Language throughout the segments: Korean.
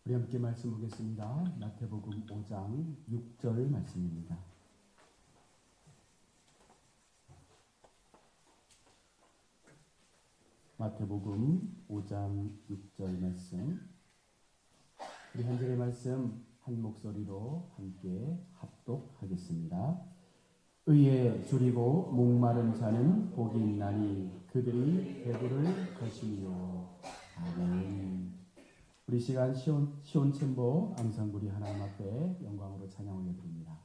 우리 함께 말씀 보겠습니다. 마태복음 5장 6절 말씀입니다. 마태복음 5장 6절 말씀. 우리 한 절의 말씀 한 목소리로 함께 합독하겠습니다. 의에 줄이고 목마른 자는 복이 있나니 그들이 배부를 것이요. 아멘. 우리 시간 시온 챔버 앙상블이 하나님 앞에 영광으로 찬양 올려드립니다.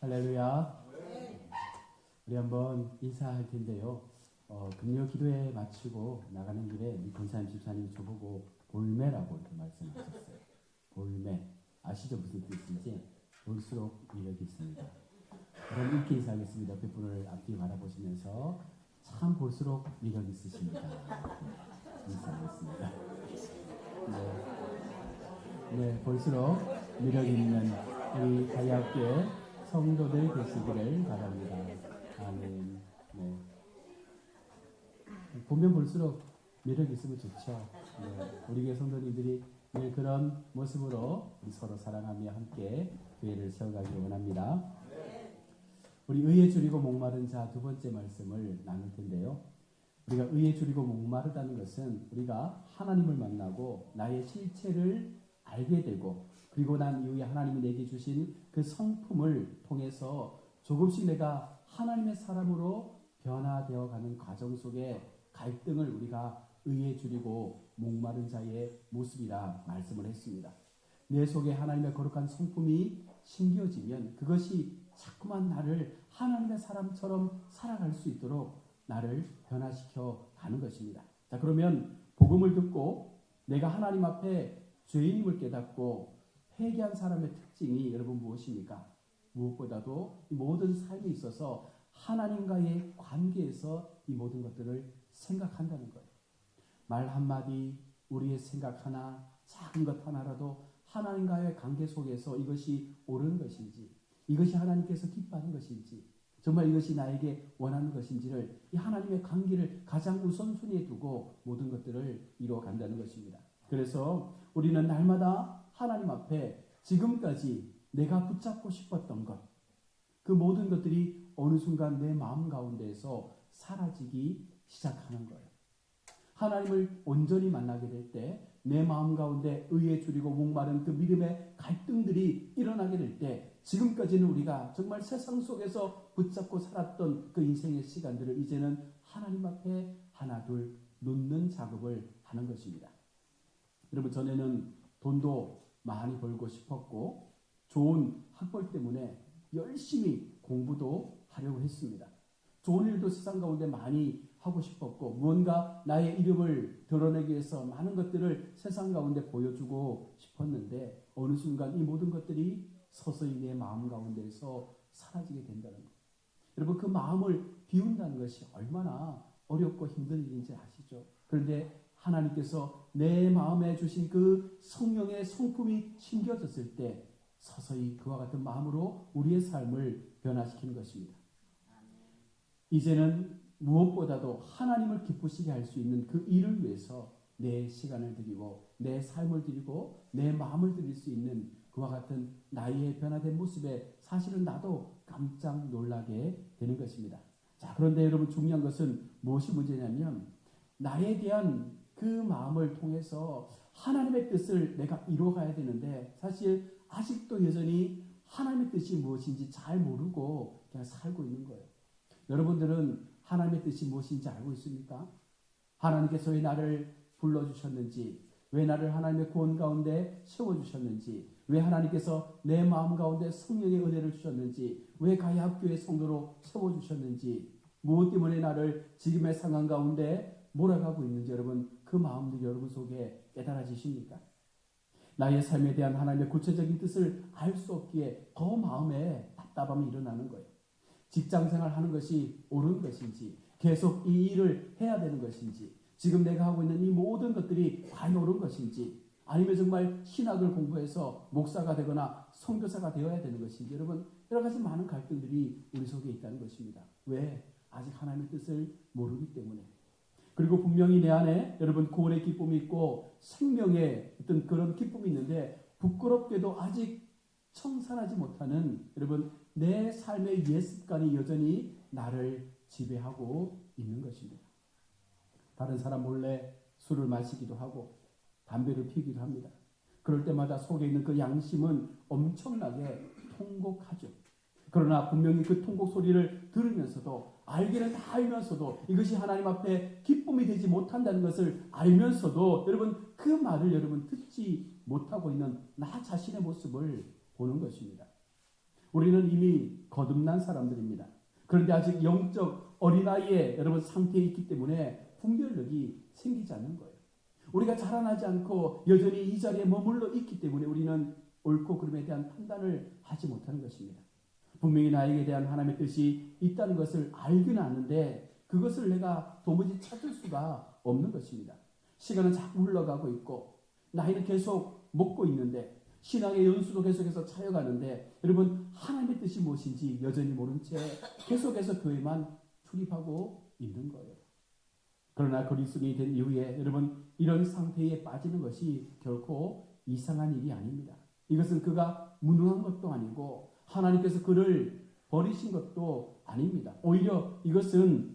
할렐루야. 우리 한번 인사할 텐데요. 금요 기도회 마치고 나가는 길에 권사님 집사님 저보고 볼매라고 이렇게 말씀하셨어요. 볼매. 아시죠? 무슨 뜻인지? 볼수록 매력이 있습니다. 그럼 이렇게 인사하겠습니다. 몇 분을 앞뒤 바라보시면서 참 볼수록 매력 있으십니다. 인사하겠습니다. 네, 볼수록 매력 있는 우리 가야교회 성도들 되시기를 바랍니다. 아멘. 네. 보면 볼수록 매력 있으면 좋죠. 네. 우리 교회 성도님들이 늘 그런 모습으로 우리 서로 사랑하며 함께 교회를 세워가기를 원합니다. 우리 의에 줄이고 목마른 자 두 번째 말씀을 나눌 텐데요. 우리가 의에 줄이고 목마르다는 것은 우리가 하나님을 만나고 나의 실체를 알게 되고 그리고 난 이후에 하나님이 내게 주신 그 성품을 통해서 조금씩 내가 하나님의 사람으로 변화되어 가는 과정 속에 갈등을 우리가 의에 줄이고 목마른 자의 모습이라 말씀을 했습니다. 내 속에 하나님의 거룩한 성품이 심겨지면 그것이 자꾸만 나를 하나님의 사람처럼 살아갈 수 있도록 나를 변화시켜 가는 것입니다. 자, 그러면 복음을 듣고 내가 하나님 앞에 죄인임을 깨닫고 회개한 사람의 특징이 여러분 무엇입니까? 무엇보다도 이 모든 삶에 있어서 하나님과의 관계에서 이 모든 것들을 생각한다는 거예요. 말 한마디, 우리의 생각 하나, 작은 것 하나라도 하나님과의 관계 속에서 이것이 옳은 것인지, 이것이 하나님께서 기뻐하는 것인지, 정말 이것이 나에게 원하는 것인지를 이 하나님의 관계를 가장 우선순위에 두고 모든 것들을 이루어 간다는 것입니다. 그래서 우리는 날마다 하나님 앞에 지금까지 내가 붙잡고 싶었던 것, 그 모든 것들이 어느 순간 내 마음 가운데에서 사라지기 시작하는 거예요. 하나님을 온전히 만나게 될 때 내 마음 가운데 의에 줄이고 목마른 그 믿음의 갈등들이 일어나게 될 때 지금까지는 우리가 정말 세상 속에서 붙잡고 살았던 그 인생의 시간들을 이제는 하나님 앞에 하나 둘 놓는 작업을 하는 것입니다. 여러분, 전에는 돈도 많이 벌고 싶었고 좋은 학벌 때문에 열심히 공부도 하려고 했습니다. 좋은 일도 세상 가운데 많이 하고 싶었고 무언가 나의 이름을 드러내기 위해서 많은 것들을 세상 가운데 보여주고 싶었는데 어느 순간 이 모든 것들이 서서히 내 마음 가운데에서 사라지게 된다는 것. 여러분, 그 마음을 비운다는 것이 얼마나 어렵고 힘든 일인지 아시죠? 그런데 하나님께서 내 마음에 주신 그 성령의 성품이 심겨졌을 때 서서히 그와 같은 마음으로 우리의 삶을 변화시키는 것입니다. 이제는 무엇보다도 하나님을 기쁘시게 할 수 있는 그 일을 위해서 내 시간을 드리고 내 삶을 드리고 내 마음을 드릴 수 있는 그와 같은 나의 변화된 모습에 사실은 나도 깜짝 놀라게 되는 것입니다. 자, 그런데 여러분, 중요한 것은 무엇이 문제냐면 나에 대한 그 마음을 통해서 하나님의 뜻을 내가 이루어가야 되는데 사실 아직도 여전히 하나님의 뜻이 무엇인지 잘 모르고 그냥 살고 있는 거예요. 여러분들은 하나님의 뜻이 무엇인지 알고 있습니까? 하나님께서 왜 나를 불러주셨는지, 왜 나를 하나님의 구원 가운데 세워주셨는지, 왜 하나님께서 내 마음 가운데 성령의 은혜를 주셨는지, 왜 가야학교의 성도로 세워주셨는지, 무엇 때문에 나를 지금의 상황 가운데 몰아가고 있는지 여러분, 그 마음들이 여러분 속에 깨달아지십니까? 나의 삶에 대한 하나님의 구체적인 뜻을 알 수 없기에 더 마음에 답답함이 일어나는 거예요. 직장생활 하는 것이 옳은 것인지, 계속 이 일을 해야 되는 것인지, 지금 내가 하고 있는 이 모든 것들이 과연 옳은 것인지, 아니면 정말 신학을 공부해서 목사가 되거나 선교사가 되어야 되는 것인지, 여러분, 여러 가지 많은 갈등들이 우리 속에 있다는 것입니다. 왜? 아직 하나님의 뜻을 모르기 때문에. 그리고 분명히 내 안에 여러분 구원의 기쁨이 있고 생명의 어떤 그런 기쁨이 있는데 부끄럽게도 아직 청산하지 못하는 여러분 내 삶의 옛 습관이 여전히 나를 지배하고 있는 것입니다. 다른 사람 몰래 술을 마시기도 하고 담배를 피우기도 합니다. 그럴 때마다 속에 있는 그 양심은 엄청나게 통곡하죠. 그러나 분명히 그 통곡 소리를 들으면서도 알기는 다 알면서도 이것이 하나님 앞에 기쁨이 되지 못한다는 것을 알면서도 여러분 그 말을 여러분 듣지 못하고 있는 나 자신의 모습을 보는 것입니다. 우리는 이미 거듭난 사람들입니다. 그런데 아직 영적 어린아이의 여러분 상태에 있기 때문에 분별력이 생기지 않는 거예요. 우리가 자라나지 않고 여전히 이 자리에 머물러 있기 때문에 우리는 옳고 그름에 대한 판단을 하지 못하는 것입니다. 분명히 나에게 대한 하나님의 뜻이 있다는 것을 알기는 아는데 그것을 내가 도무지 찾을 수가 없는 것입니다. 시간은 자꾸 흘러가고 있고 나이는 계속 먹고 있는데 신앙의 연수도 계속해서 차여가는데 여러분 하나님의 뜻이 무엇인지 여전히 모른 채 계속해서 교회만 출입하고 있는 거예요. 그러나 그리스도인이 된 이후에 여러분 이런 상태에 빠지는 것이 결코 이상한 일이 아닙니다. 이것은 그가 무능한 것도 아니고 하나님께서 그를 버리신 것도 아닙니다. 오히려 이것은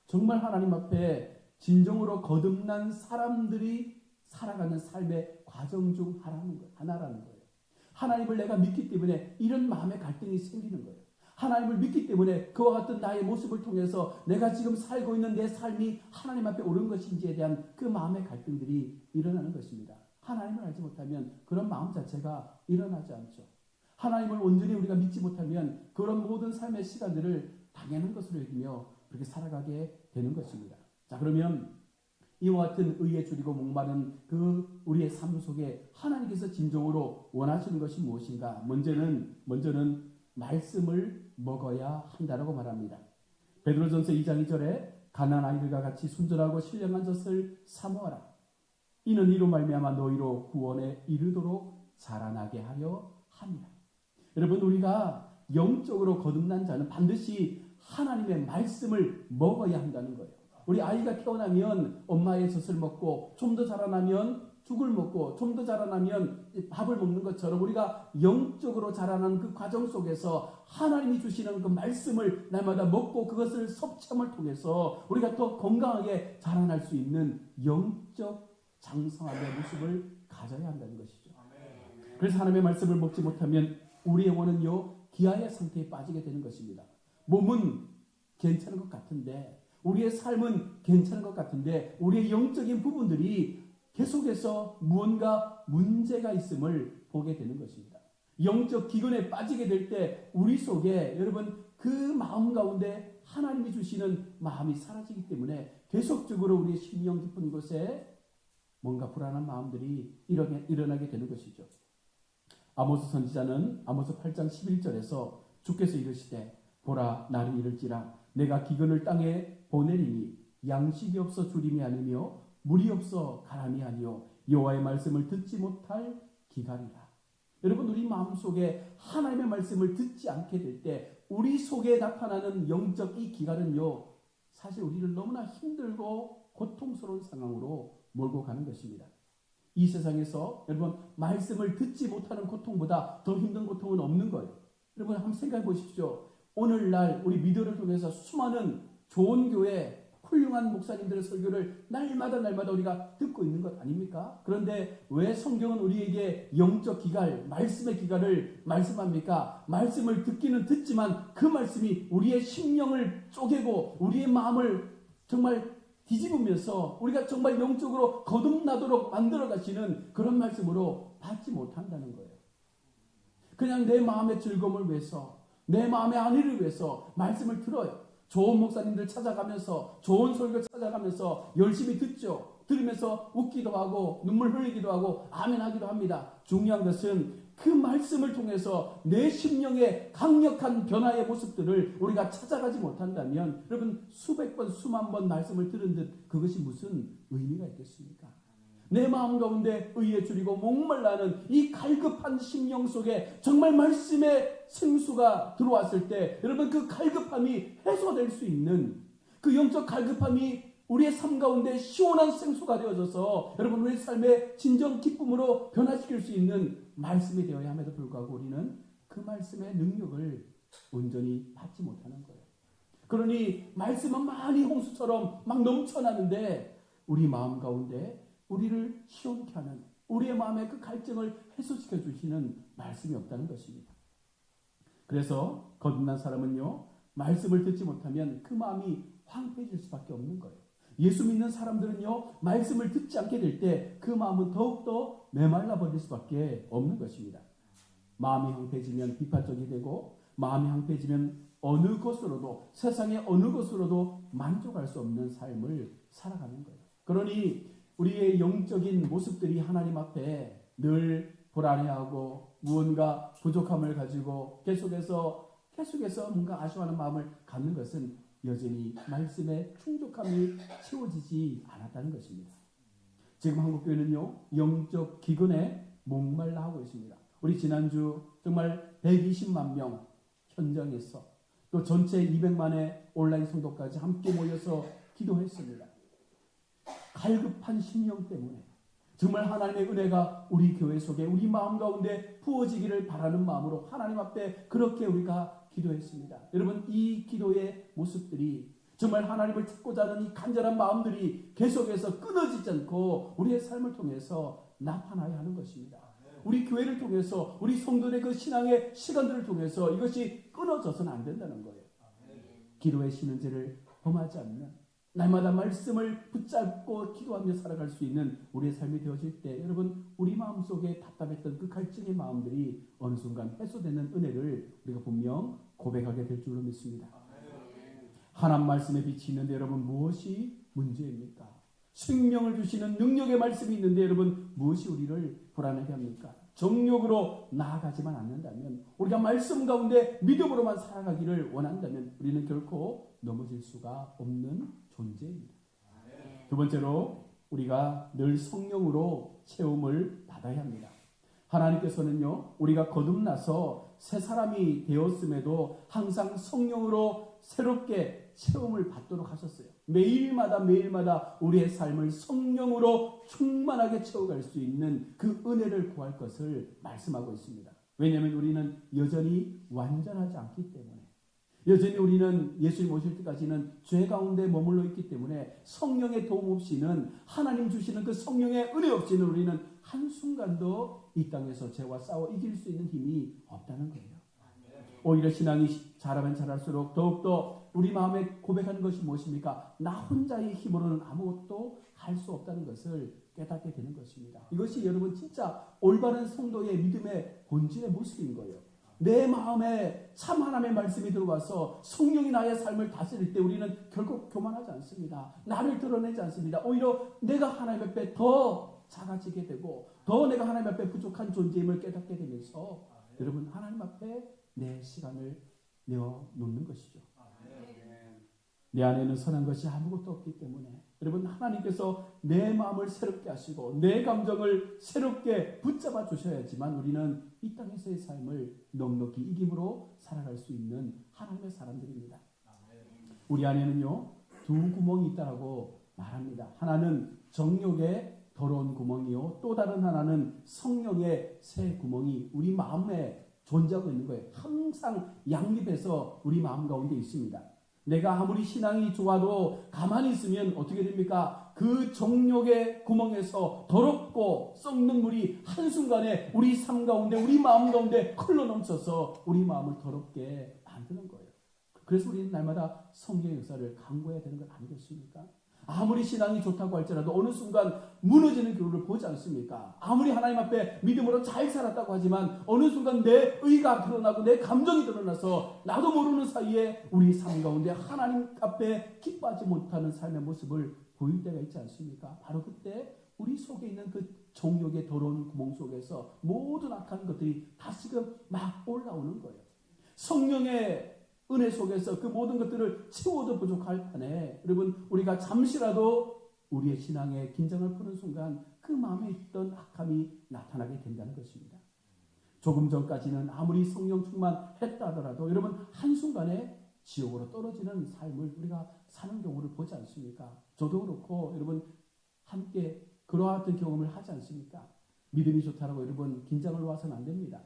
정말 하나님 앞에 진정으로 거듭난 사람들이 살아가는 삶의 과정 중 하나라는 거예요. 하나님을 내가 믿기 때문에 이런 마음의 갈등이 생기는 거예요. 하나님을 믿기 때문에 그와 같은 나의 모습을 통해서 내가 지금 살고 있는 내 삶이 하나님 앞에 옳은 것인지에 대한 그 마음의 갈등들이 일어나는 것입니다. 하나님을 알지 못하면 그런 마음 자체가 일어나지 않죠. 하나님을 온전히 우리가 믿지 못하면 그런 모든 삶의 시간들을 당연한 것으로 여기며 그렇게 살아가게 되는 것입니다. 자, 그러면 이와 같은 의에 줄이고 목마른 그 우리의 삶 속에 하나님께서 진정으로 원하시는 것이 무엇인가? 먼저는 말씀을 먹어야 한다라고 말합니다. 베드로전서 2장 2절에 가난한 아이들과 같이 순전하고 신령한 젖을 사모하라. 이는 이로 말미암아 너희로 구원에 이르도록 자라나게 하려 함이라. 여러분, 우리가 영적으로 거듭난 자는 반드시 하나님의 말씀을 먹어야 한다는 거예요. 우리 아이가 태어나면 엄마의 젖을 먹고 좀 더 자라나면 죽을 먹고 좀 더 자라나면 밥을 먹는 것처럼 우리가 영적으로 자라나는 그 과정 속에서 하나님이 주시는 그 말씀을 날마다 먹고 그것을 섭취함을 통해서 우리가 더 건강하게 자라날 수 있는 영적 장성함의 모습을 가져야 한다는 것이죠. 그래서 하나님의 말씀을 먹지 못하면 우리의 영혼은요 기아의 상태에 빠지게 되는 것입니다. 몸은 괜찮은 것 같은데 우리의 삶은 괜찮은 것 같은데 우리의 영적인 부분들이 계속해서 무언가 문제가 있음을 보게 되는 것입니다. 영적 기근에 빠지게 될 때 우리 속에 여러분 그 마음 가운데 하나님이 주시는 마음이 사라지기 때문에 계속적으로 우리의 심령 깊은 곳에 뭔가 불안한 마음들이 일어나게 되는 것이죠. 아모스 선지자는 아모스 8장 11절에서 주께서 이르시되 보라 나는 이를지라 내가 기근을 땅에 보내리니 양식이 없어 주림이 아니며 물이 없어 가람이 아니요 여호와의 말씀을 듣지 못할 기갈이라. 여러분 우리 마음속에 하나님의 말씀을 듣지 않게 될 때 우리 속에 나타나는 영적 이 기갈은요 사실 우리를 너무나 힘들고 고통스러운 상황으로 몰고 가는 것입니다. 이 세상에서 여러분 말씀을 듣지 못하는 고통보다 더 힘든 고통은 없는 거예요. 여러분 한번 생각해 보십시오. 오늘날 우리 미디어를 통해서 수많은 좋은 교회 훌륭한 목사님들의 설교를 날마다 우리가 듣고 있는 것 아닙니까? 그런데 왜 성경은 우리에게 영적 기갈, 말씀의 기갈을 말씀합니까? 말씀을 듣기는 듣지만 그 말씀이 우리의 심령을 쪼개고 우리의 마음을 정말 뒤집으면서 우리가 정말 영적으로 거듭나도록 만들어 가시는 그런 말씀으로 받지 못한다는 거예요. 그냥 내 마음의 즐거움을 위해서 내 마음의 안위를 위해서 말씀을 들어요. 좋은 목사님들 찾아가면서 좋은 설교 찾아가면서 열심히 듣죠. 들으면서 웃기도 하고 눈물 흘리기도 하고 아멘 하기도 합니다. 중요한 것은 그 말씀을 통해서 내 심령의 강력한 변화의 모습들을 우리가 찾아가지 못한다면 여러분 수백 번 수만 번 말씀을 들은 듯 그것이 무슨 의미가 있겠습니까? 내 마음 가운데 의에 줄이고 목말라는 이 갈급한 심령 속에 정말 말씀의 생수가 들어왔을 때 여러분 그 갈급함이 해소될 수 있는 그 영적 갈급함이 우리의 삶 가운데 시원한 생수가 되어져서 여러분 우리의 삶의 진정 기쁨으로 변화시킬 수 있는 말씀이 되어야 함에도 불구하고 우리는 그 말씀의 능력을 온전히 받지 못하는 거예요. 그러니 말씀은 많이 홍수처럼 막 넘쳐나는데 우리 마음 가운데 우리를 시원케 하는 우리의 마음의 그 갈증을 해소시켜 주시는 말씀이 없다는 것입니다. 그래서 거듭난 사람은요 말씀을 듣지 못하면 그 마음이 황폐해질 수밖에 없는 거예요. 예수 믿는 사람들은요 말씀을 듣지 않게 될 때 그 마음은 더욱더 메말라 버릴 수밖에 없는 것입니다. 마음이 황폐해지면 비판적이 되고 마음이 황폐해지면 어느 것으로도 세상의 어느 것으로도 만족할 수 없는 삶을 살아가는 거예요. 그러니 우리의 영적인 모습들이 하나님 앞에 늘 불안해하고 무언가 부족함을 가지고 계속해서 뭔가 아쉬워하는 마음을 갖는 것은 여전히 말씀의 충족함이 채워지지 않았다는 것입니다. 지금 한국교회는요 영적 기근에 목말라 하고 있습니다. 우리 지난주 정말 120만 명 현장에서 또 전체 200만의 온라인 성도까지 함께 모여서 기도했습니다. 갈급한 심령 때문에 정말 하나님의 은혜가 우리 교회 속에 우리 마음 가운데 부어지기를 바라는 마음으로 하나님 앞에 그렇게 우리가 기도했습니다. 여러분, 이 기도의 모습들이 정말 하나님을 찾고자 하는 이 간절한 마음들이 계속해서 끊어지지 않고 우리의 삶을 통해서 나타나야 하는 것입니다. 우리 교회를 통해서 우리 성도의 그 신앙의 시간들을 통해서 이것이 끊어져서는 안 된다는 거예요. 기도의 신은제를 범하지 않는 날마다 말씀을 붙잡고 기도하며 살아갈 수 있는 우리의 삶이 되어질 때 여러분, 우리 마음속에 답답했던 그 갈증의 마음들이 어느 순간 해소되는 은혜를 우리가 분명 고백하게 될 줄로 믿습니다. 하나님 말씀에 빛이 있는데 여러분, 무엇이 문제입니까? 생명을 주시는 능력의 말씀이 있는데 여러분, 무엇이 우리를 불안하게 합니까? 정욕으로 나아가지만 않는다면, 우리가 말씀 가운데 믿음으로만 살아가기를 원한다면 우리는 결코 넘어질 수가 없는 존재입니다. 두 번째로, 우리가 늘 성령으로 채움을 받아야 합니다. 하나님께서는요, 우리가 거듭나서 새 사람이 되었음에도 항상 성령으로 새롭게 체험을 받도록 하셨어요. 매일마다 우리의 삶을 성령으로 충만하게 채워갈 수 있는 그 은혜를 구할 것을 말씀하고 있습니다. 왜냐하면 우리는 여전히 완전하지 않기 때문에, 여전히 우리는 예수님 오실 때까지는 죄 가운데 머물러 있기 때문에 성령의 도움 없이는, 하나님 주시는 그 성령의 은혜 없이는 우리는 한순간도 이 땅에서 죄와 싸워 이길 수 있는 힘이 없다는 거예요. 오히려 신앙이 자라면 자랄수록 더욱더 우리 마음에 고백하는 것이 무엇입니까? 나 혼자의 힘으로는 아무것도 할 수 없다는 것을 깨닫게 되는 것입니다. 이것이 여러분 진짜 올바른 성도의 믿음의 본질의 모습인 거예요. 내 마음에 참 하나님의 말씀이 들어와서 성령이 나의 삶을 다스릴 때 우리는 결국 교만하지 않습니다. 나를 드러내지 않습니다. 오히려 내가 하나님 앞에 더 작아지게 되고 더 내가 하나님 앞에 부족한 존재임을 깨닫게 되면서 여러분, 하나님 앞에 내 시간을 내어놓는 것이죠. 내 안에는 선한 것이 아무것도 없기 때문에 여러분, 하나님께서 내 마음을 새롭게 하시고 내 감정을 새롭게 붙잡아 주셔야지만 우리는 이 땅에서의 삶을 넉넉히 이김으로 살아갈 수 있는 하나님의 사람들입니다. 우리 안에는요, 두 구멍이 있다고 말합니다. 하나는 정욕의 더러운 구멍이요, 또 다른 하나는 성령의 새 구멍이 우리 마음에 존재하고 있는 거예요. 항상 양립해서 우리 마음 가운데 있습니다. 내가 아무리 신앙이 좋아도 가만히 있으면 어떻게 됩니까? 그 정욕의 구멍에서 더럽고 썩는 물이 한순간에 우리 삶 가운데, 우리 마음 가운데 흘러넘쳐서 우리 마음을 더럽게 만드는 거예요. 그래서 우리는 날마다 성령의 역사를 강구해야 되는 것 아니겠습니까? 아무리 신앙이 좋다고 할지라도 어느 순간 무너지는 교회를 보지 않습니까? 아무리 하나님 앞에 믿음으로 잘 살았다고 하지만 어느 순간 내 의가 드러나고 내 감정이 드러나서 나도 모르는 사이에 우리 삶 가운데 하나님 앞에 기뻐하지 못하는 삶의 모습을 보일 때가 있지 않습니까? 바로 그때 우리 속에 있는 그 정욕의 더러운 구멍 속에서 모든 악한 것들이 다시금 막 올라오는 거예요. 성령의 은혜 속에서 그 모든 것들을 채워도 부족할 판에 여러분, 우리가 잠시라도 우리의 신앙에 긴장을 푸는 순간 그 마음에 있던 악함이 나타나게 된다는 것입니다. 조금 전까지는 아무리 성령 충만했다 하더라도 여러분, 한순간에 지옥으로 떨어지는 삶을 우리가 사는 경우를 보지 않습니까? 저도 그렇고 여러분, 함께 그러한 경험을 하지 않습니까? 믿음이 좋다라고 여러분 긴장을 놓아서는 안 됩니다.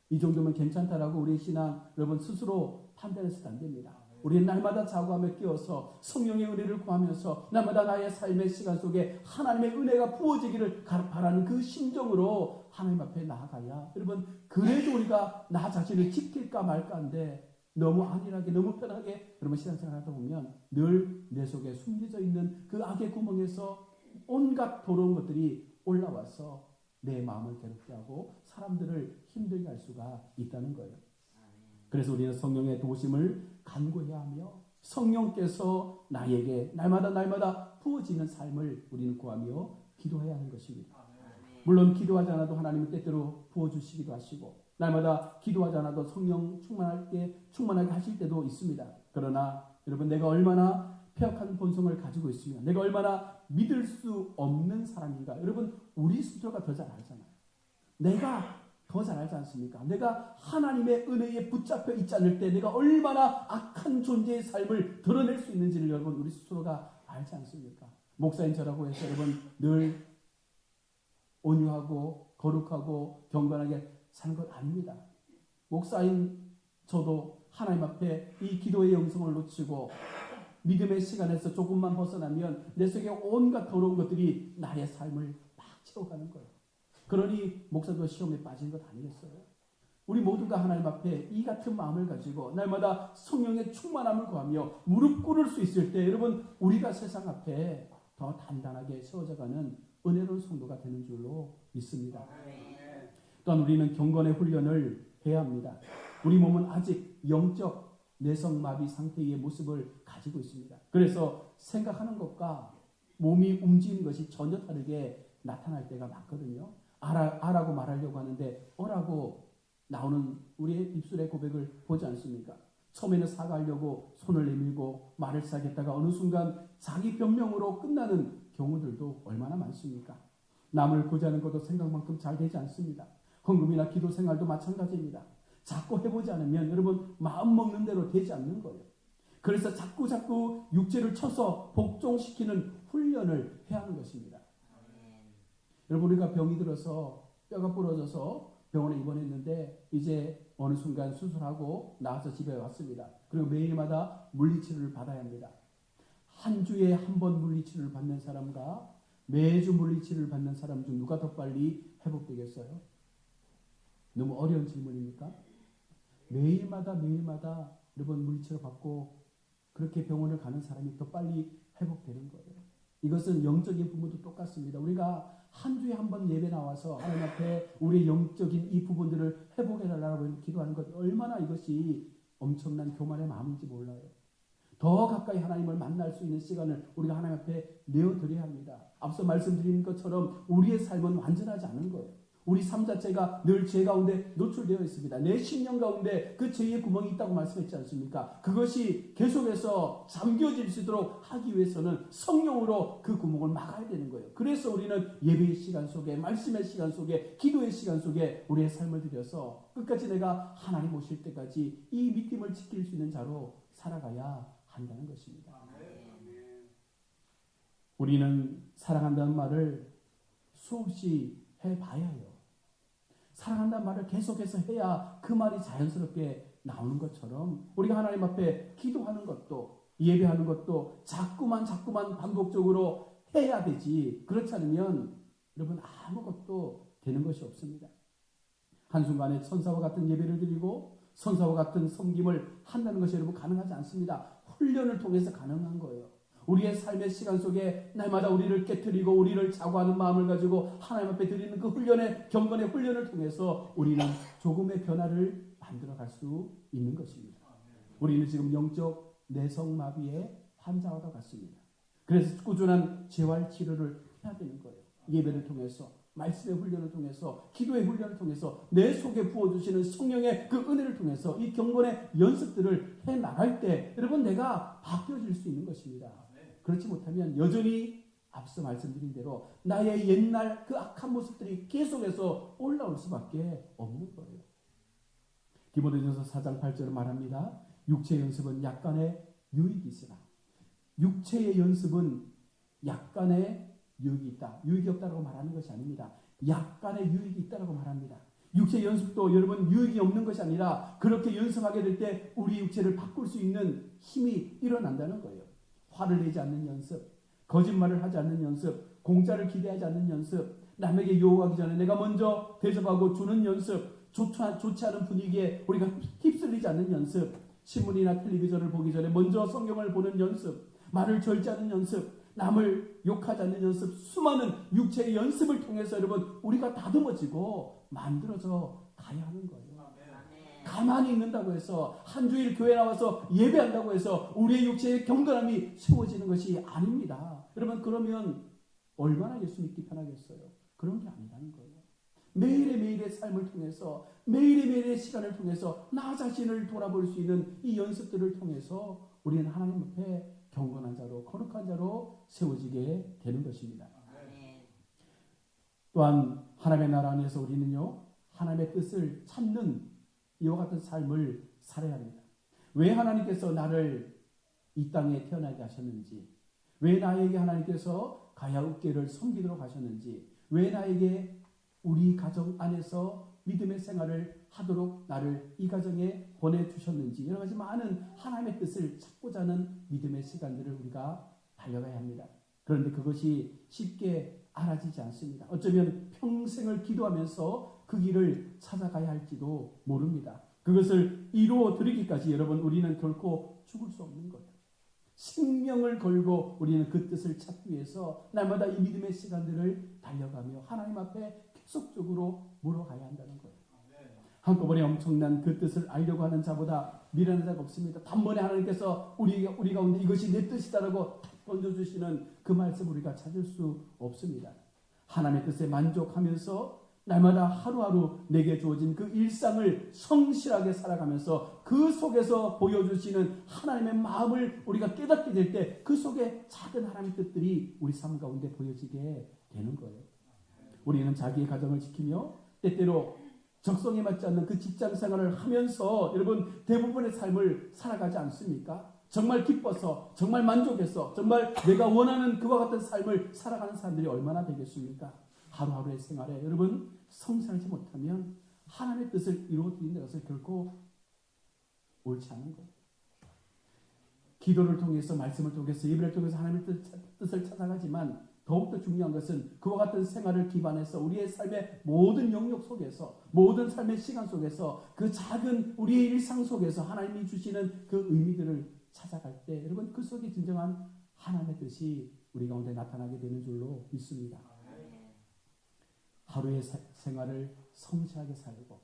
이 정도면 괜찮다라고 우리 신앙 여러분 스스로 판단해서는 안 됩니다. 우리는 날마다 자고하며 끼어서 성령의 은혜를 구하면서 날마다 나의 삶의 시간 속에 하나님의 은혜가 부어지기를 바라는 그 심정으로 하나님 앞에 나아가야, 여러분, 그래도 우리가 나 자신을 지킬까 말까 한데 너무 안일하게, 너무 편하게 여러분 신앙생활 하다 보면 늘 내 속에 숨겨져 있는 그 악의 구멍에서 온갖 더러운 것들이 올라와서 내 마음을 괴롭게 하고 사람들을 힘들게 할 수가 있다는 거예요. 그래서 우리는 성령의 도우심을 간구해야 하며 성령께서 나에게 날마다 부어지는 삶을 우리는 구하며 기도해야 하는 것입니다. 물론 기도하지 않아도 하나님은 때때로 부어주시기도 하시고 날마다 기도하지 않아도 성령 충만하게 하실 때도 있습니다. 그러나 여러분, 내가 얼마나 폐역한 본성을 가지고 있으면, 내가 얼마나 믿을 수 없는 사람인가, 여러분, 우리 스스로가 더 잘 알잖아요. 내가 더 잘 알지 않습니까? 내가 하나님의 은혜에 붙잡혀 있지 않을 때 내가 얼마나 악한 존재의 삶을 드러낼 수 있는지를 여러분, 우리 스스로가 알지 않습니까? 목사인 저라고 해서 여러분 늘 온유하고 거룩하고 경건하게 사는 것 아닙니다. 목사인 저도 하나님 앞에 이 기도의 영성을 놓치고 믿음의 시간에서 조금만 벗어나면 내 속에 온갖 더러운 것들이 나의 삶을 막 채워가는 거예요. 그러니 목사도 시험에 빠진 것 아니겠어요? 우리 모두가 하나님 앞에 이 같은 마음을 가지고 날마다 성령의 충만함을 구하며 무릎 꿇을 수 있을 때 여러분 우리가 세상 앞에 더 단단하게 세워져가는 은혜로운 성도가 되는 줄로 믿습니다. 또한 우리는 경건의 훈련을 해야 합니다. 우리 몸은 아직 영적 내성마비 상태의 모습을 가지고 있습니다. 그래서 생각하는 것과 몸이 움직이는 것이 전혀 다르게 나타날 때가 많거든요. 아라고 말하려고 하는데 어라고 나오는 우리의 입술의 고백을 보지 않습니까? 처음에는 사과하려고 손을 내밀고 말을 시작했다가 어느 순간 자기 변명으로 끝나는 경우들도 얼마나 많습니까? 남을 구제하는 것도 생각만큼 잘 되지 않습니다. 헌금이나 기도 생활도 마찬가지입니다. 자꾸 해보지 않으면 여러분 마음 먹는 대로 되지 않는 거예요. 그래서 자꾸 육체를 쳐서 복종시키는 훈련을 해야 하는 것입니다. 여러분 우리가 병이 들어서 뼈가 부러져서 병원에 입원했는데 이제 어느 순간 수술하고 나와서 집에 왔습니다. 그리고 매일마다 물리치료를 받아야 합니다. 한 주에 한 번 물리치료를 받는 사람과 매주 물리치료를 받는 사람 중 누가 더 빨리 회복되겠어요? 너무 어려운 질문입니까? 매일마다 여러분 물리치료 받고 그렇게 병원을 가는 사람이 더 빨리 회복되는 거예요. 이것은 영적인 부분도 똑같습니다. 우리가 한 주에 한 번 예배 나와서 하나님 앞에 우리의 영적인 이 부분들을 회복해달라고 기도하는 것 얼마나 이것이 엄청난 교만의 마음인지 몰라요. 더 가까이 하나님을 만날 수 있는 시간을 우리가 하나님 앞에 내어드려야 합니다. 앞서 말씀드린 것처럼 우리의 삶은 완전하지 않은 거예요. 우리 삶 자체가 늘 죄 가운데 노출되어 있습니다. 내 심령 가운데 그 죄의 구멍이 있다고 말씀했지 않습니까? 그것이 계속해서 잠겨질 수 있도록 하기 위해서는 성령으로 그 구멍을 막아야 되는 거예요. 그래서 우리는 예배의 시간 속에, 말씀의 시간 속에, 기도의 시간 속에 우리의 삶을 들여서 끝까지 내가 하나님 오실 때까지 이 믿음을 지킬 수 있는 자로 살아가야 한다는 것입니다. 우리는 사랑한다는 말을 수없이 해봐야 해요. 사랑한다는 말을 계속해서 해야 그 말이 자연스럽게 나오는 것처럼 우리가 하나님 앞에 기도하는 것도 예배하는 것도 자꾸만 반복적으로 해야 되지. 그렇지 않으면 여러분 아무것도 되는 것이 없습니다. 한순간에 천사와 같은 예배를 드리고 천사와 같은 섬김을 한다는 것이 여러분 가능하지 않습니다. 훈련을 통해서 가능한 거예요. 우리의 삶의 시간 속에 날마다 우리를 깨트리고 우리를 자고하는 마음을 가지고 하나님 앞에 드리는 그 훈련의 경건의 훈련을 통해서 우리는 조금의 변화를 만들어갈 수 있는 것입니다. 우리는 지금 영적 내성마비의 환자와 같습니다. 그래서 꾸준한 재활 치료를 해야 되는 거예요. 예배를 통해서 말씀의 훈련을 통해서 기도의 훈련을 통해서 내 속에 부어주시는 성령의 그 은혜를 통해서 이 경건의 연습들을 해나갈 때 여러분 내가 바뀌어질 수 있는 것입니다. 그렇지 못하면 여전히 앞서 말씀드린 대로 나의 옛날 그 악한 모습들이 계속해서 올라올 수밖에 없는 거예요. 디모데전서 4장 8절은 말합니다. 육체의 연습은 약간의 유익이 있으나 육체의 연습은 약간의 유익이 있다. 유익이 없다고 말하는 것이 아닙니다. 약간의 유익이 있다고 말합니다. 육체 연습도 여러분 유익이 없는 것이 아니라 그렇게 연습하게 될 때 우리 육체를 바꿀 수 있는 힘이 일어난다는 거예요. 화를 내지 않는 연습, 거짓말을 하지 않는 연습, 공짜를 기대하지 않는 연습, 남에게 요구하기 전에 내가 먼저 대접하고 주는 연습, 좋지 않은 분위기에 우리가 휩쓸리지 않는 연습, 신문이나 텔레비전을 보기 전에 먼저 성경을 보는 연습, 말을 절지 않는 연습, 남을 욕하지 않는 연습, 수많은 육체의 연습을 통해서 여러분 우리가 다듬어지고 만들어져 가야 하는 거예요. 가만히 있는다고 해서 한 주일 교회 나와서 예배한다고 해서 우리의 육체의 경건함이 세워지는 것이 아닙니다. 여러분 그러면 얼마나 예수 믿기 편하겠어요? 그런 게 아니라는 거예요. 매일의 삶을 통해서 매일의 시간을 통해서 나 자신을 돌아볼 수 있는 이 연습들을 통해서 우리는 하나님 앞에 경건한 자로 거룩한 자로 세워지게 되는 것입니다. 또한 하나님의 나라 안에서 우리는요 하나님의 뜻을 찾는 이와 같은 삶을 살아야 합니다. 왜 하나님께서 나를 이 땅에 태어나게 하셨는지, 왜 나에게 하나님께서 가야육계를 섬기도록 하셨는지, 왜 나에게 우리 가정 안에서 믿음의 생활을 하도록 나를 이 가정에 보내주셨는지, 여러 가지 많은 하나님의 뜻을 찾고자 하는 믿음의 시간들을 우리가 달려가야 합니다. 그런데 그것이 쉽게 알아지지 않습니다. 어쩌면 평생을 기도하면서 그 길을 찾아가야 할지도 모릅니다. 그것을 이루어 드리기까지 여러분, 우리는 결코 죽을 수 없는 거예요. 생명을 걸고 우리는 그 뜻을 찾기 위해서 날마다 이 믿음의 시간들을 달려가며 하나님 앞에 계속적으로 물어가야 한다는 거예요. 한꺼번에 엄청난 그 뜻을 알려고 하는 자보다 미련한 자가 없습니다. 단번에 하나님께서 우리 가운데 이것이 내 뜻이다라고 던져주시는 그 말씀 우리가 찾을 수 없습니다. 하나님의 뜻에 만족하면서 날마다 하루하루 내게 주어진 그 일상을 성실하게 살아가면서 그 속에서 보여주시는 하나님의 마음을 우리가 깨닫게 될 때 그 속에 작은 하나님의 뜻들이 우리 삶 가운데 보여지게 되는 거예요. 우리는 자기의 가정을 지키며 때때로 적성에 맞지 않는 그 직장 생활을 하면서 여러분 대부분의 삶을 살아가지 않습니까? 정말 기뻐서, 정말 만족해서, 정말 내가 원하는 그와 같은 삶을 살아가는 사람들이 얼마나 되겠습니까? 하루하루의 생활에 여러분 성실하지 못하면 하나님의 뜻을 이루어드린다는 것을 결코 옳지 않은 거예요. 기도를 통해서, 말씀을 통해서, 예배를 통해서 하나님의 뜻을 찾아가지만 더욱더 중요한 것은 그와 같은 생활을 기반해서 우리의 삶의 모든 영역 속에서, 모든 삶의 시간 속에서, 그 작은 우리의 일상 속에서 하나님이 주시는 그 의미들을 찾아갈 때 여러분 그 속에 진정한 하나님의 뜻이 우리 가운데 나타나게 되는 줄로 믿습니다. 하루의 생활을 성실하게 살고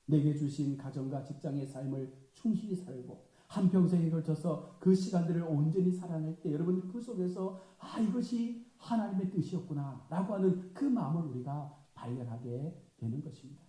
내게 주신 가정과 직장의 삶을 충실히 살고 한평생에 걸쳐서 그 시간들을 온전히 살아낼 때 여러분 그 속에서 이것이 하나님의 뜻이었구나 라고 하는 그 마음을 우리가 발견하게 되는 것입니다.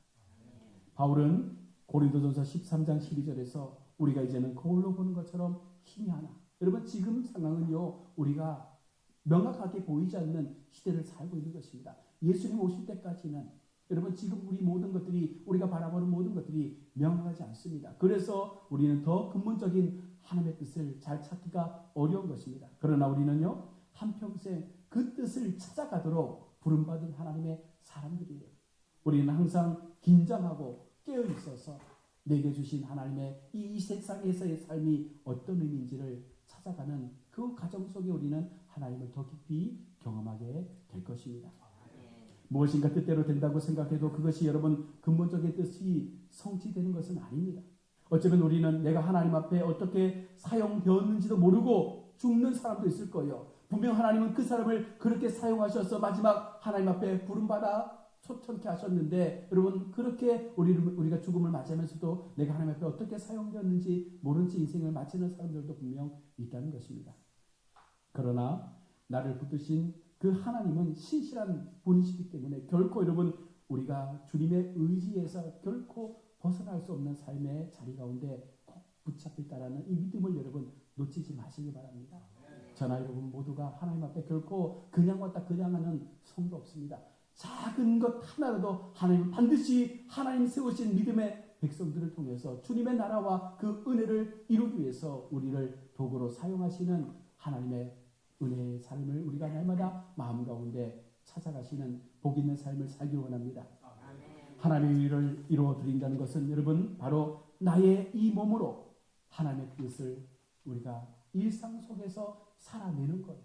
바울은 고린도전서 13장 12절에서 우리가 이제는 거울로 보는 것처럼 힘이 하나. 여러분 지금 상황은요 우리가 명확하게 보이지 않는 시대를 살고 있는 것입니다. 예수님 오실 때까지는 여러분 지금 우리 모든 것들이, 우리가 바라보는 모든 것들이 명확하지 않습니다. 그래서 우리는 더 근본적인 하나님의 뜻을 잘 찾기가 어려운 것입니다. 그러나 우리는요 한평생 그 뜻을 찾아가도록 부름받은 하나님의 사람들이에요. 우리는 항상 긴장하고 깨어 있어서 내게 주신 하나님의 이 세상에서의 삶이 어떤 의미인지를 찾아가는 그 과정 속에 우리는 하나님을 더 깊이 경험하게 될 것입니다. 무엇인가 뜻대로 된다고 생각해도 그것이 여러분 근본적인 뜻이 성취되는 것은 아닙니다. 어쩌면 우리는 내가 하나님 앞에 어떻게 사용되었는지도 모르고 죽는 사람도 있을 거예요. 분명 하나님은 그 사람을 그렇게 사용하셔서 마지막 하나님 앞에 부름받아 초청케 하셨는데 여러분 그렇게 우리가 죽음을 맞이하면서도 내가 하나님 앞에 어떻게 사용되었는지 모른 채 인생을 마치는 사람들도 분명 있다는 것입니다. 그러나 나를 붙드신 그 하나님은 신실한 분이시기 때문에 결코 여러분 우리가 주님의 의지에서 결코 벗어날 수 없는 삶의 자리 가운데 꼭 붙잡혀 있다라는 이 믿음을 여러분 놓치지 마시기 바랍니다. 저나 여러분 모두가 하나님 앞에 결코 그냥 왔다 그냥 하는 성도 없습니다. 작은 것 하나라도 하나님은 반드시 하나님 세우신 믿음의 백성들을 통해서 주님의 나라와 그 은혜를 이루기 위해서 우리를 도구로 사용하시는 하나님의 은혜의 삶을 우리가 날마다 마음 가운데 찾아가시는 복 있는 삶을 살기 원합니다. 하나님의 일을 이루어 드린다는 것은 여러분 바로 나의 이 몸으로 하나님의 뜻을 우리가 일상 속에서 살아내는 거예요.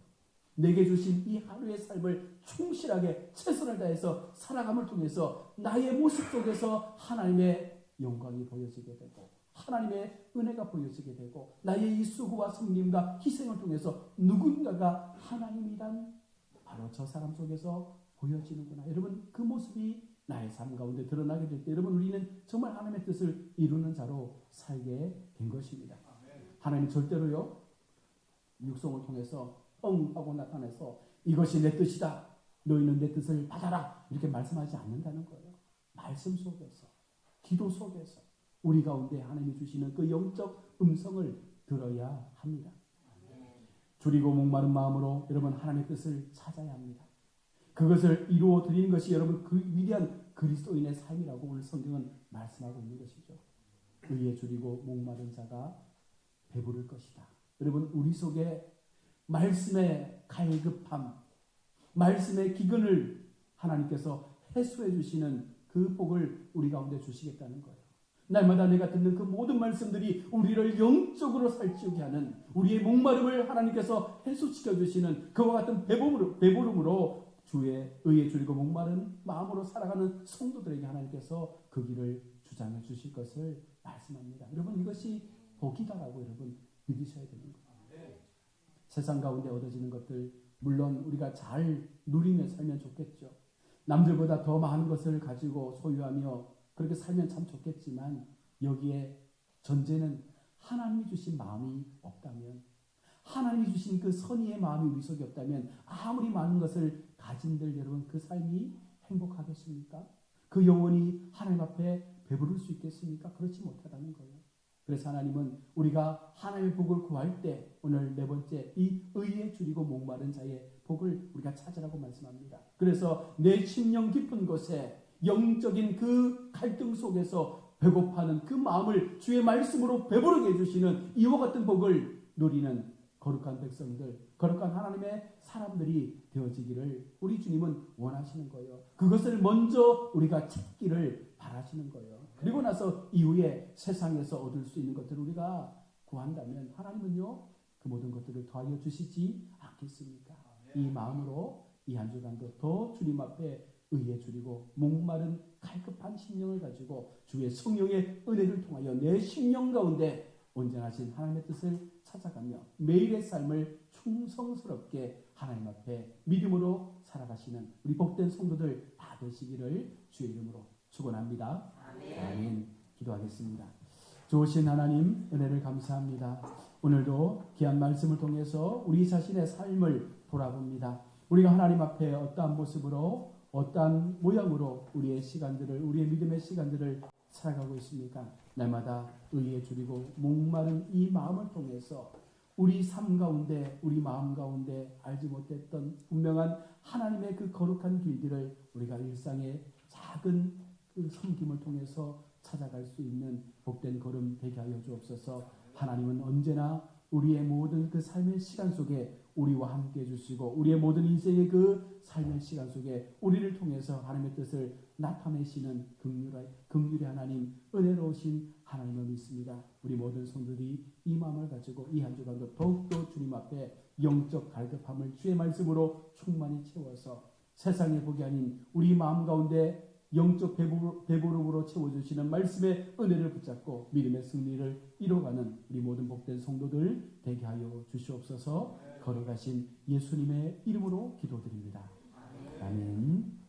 내게 주신 이 하루의 삶을 충실하게 최선을 다해서 살아감을 통해서 나의 모습 속에서 하나님의 영광이 보여지게 되고 하나님의 은혜가 보여지게 되고 나의 이 수고와 섬김과 희생을 통해서 누군가가 하나님이란 바로 저 사람 속에서 보여지는구나. 여러분 그 모습이 나의 삶 가운데 드러나게 될 때 여러분 우리는 정말 하나님의 뜻을 이루는 자로 살게 된 것입니다. 하나님 절대로요 육성을 통해서 하고 나타내서 이것이 내 뜻이다. 너희는 내 뜻을 받아라. 이렇게 말씀하지 않는다는 거예요. 말씀 속에서, 기도 속에서 우리 가운데 하나님이 주시는 그 영적 음성을 들어야 합니다. 줄이고 목마른 마음으로 여러분 하나님의 뜻을 찾아야 합니다. 그것을 이루어 드리는 것이 여러분 그 위대한 그리스도인의 삶이라고 오늘 성경은 말씀하고 있는 것이죠. 의에 줄이고 목마른 자가 배부를 것이다. 여러분 우리 속에 말씀의 갈급함, 말씀의 기근을 하나님께서 해소해 주시는 그 복을 우리 가운데 주시겠다는 거예요. 날마다 내가 듣는 그 모든 말씀들이 우리를 영적으로 살찌우게 하는, 우리의 목마름을 하나님께서 해소시켜 주시는 그와 같은 배부름으로 주의 의에 줄이고 목마른 마음으로 살아가는 성도들에게 하나님께서 그 길을 주장해 주실 것을 말씀합니다. 여러분, 이것이 복이다라고 여러분 믿으셔야 되는 거예요. 세상 가운데 얻어지는 것들 물론 우리가 잘 누리며 살면 좋겠죠. 남들보다 더 많은 것을 가지고 소유하며 그렇게 살면 참 좋겠지만, 여기에 전제는 하나님이 주신 마음이 없다면, 하나님이 주신 그 선의의 마음이 우리 속에 없다면 아무리 많은 것을 가진들 여러분 그 삶이 행복하겠습니까? 그 영혼이 하나님 앞에 배부를 수 있겠습니까? 그렇지 못하다는 거예요. 그래서 하나님은 우리가 하나님의 복을 구할 때 오늘 네 번째 이 의에 줄이고 목마른 자의 복을 우리가 찾으라고 말씀합니다. 그래서 내 심령 깊은 곳에 영적인 그 갈등 속에서 배고파하는 그 마음을 주의 말씀으로 배부르게 해주시는 이와 같은 복을 누리는 거룩한 백성들, 거룩한 하나님의 사람들이 되어지기를 우리 주님은 원하시는 거예요. 그것을 먼저 우리가 찾기를 바라시는 거예요. 그리고 나서 이후에 세상에서 얻을 수 있는 것들을 우리가 구한다면 하나님은요 그 모든 것들을 더하여 주시지 않겠습니까? 이 마음으로 이 한 주간도 더 주님 앞에 의에 줄이고 목마른 갈급한 심령을 가지고 주의 성령의 은혜를 통하여 내 심령 가운데 온전하신 하나님의 뜻을 찾아가며 매일의 삶을 충성스럽게 하나님 앞에 믿음으로 살아가시는 우리 복된 성도들 다 되시기를 주의 이름으로 축원합니다. 아멘. 기도하겠습니다. 좋으신 하나님 은혜를 감사합니다. 오늘도 귀한 말씀을 통해서 우리 자신의 삶을 돌아봅니다. 우리가 하나님 앞에 어떠한 모습으로 어떠한 모양으로 우리의 시간들을, 우리의 믿음의 시간들을 살아가고 있습니까? 날마다 의에 줄이고 목마른 이 마음을 통해서 우리 삶 가운데, 우리 마음 가운데 알지 못했던 분명한 하나님의 그 거룩한 길들을 우리가 일상의 작은 그 섬김을 통해서 찾아갈 수 있는 복된 걸음 되게 하여 주옵소서. 하나님은 언제나 우리의 모든 그 삶의 시간 속에 우리와 함께 해주시고 우리의 모든 인생의 그 삶의 시간 속에 우리를 통해서 하나님의 뜻을 나타내시는 긍휼의 하나님, 은혜로우신 하나님을 믿습니다. 우리 모든 성도들이 이 마음을 가지고 이 한 주간도 더욱더 주님 앞에 영적 갈급함을 주의 말씀으로 충만히 채워서 세상의 복이 아닌 우리 마음 가운데 영적 배부름으로 채워주시는 말씀의 은혜를 붙잡고 믿음의 승리를 이뤄가는 우리 모든 복된 성도들 되게 하여 주시옵소서. 걸어가신 예수님의 이름으로 기도드립니다. 아멘.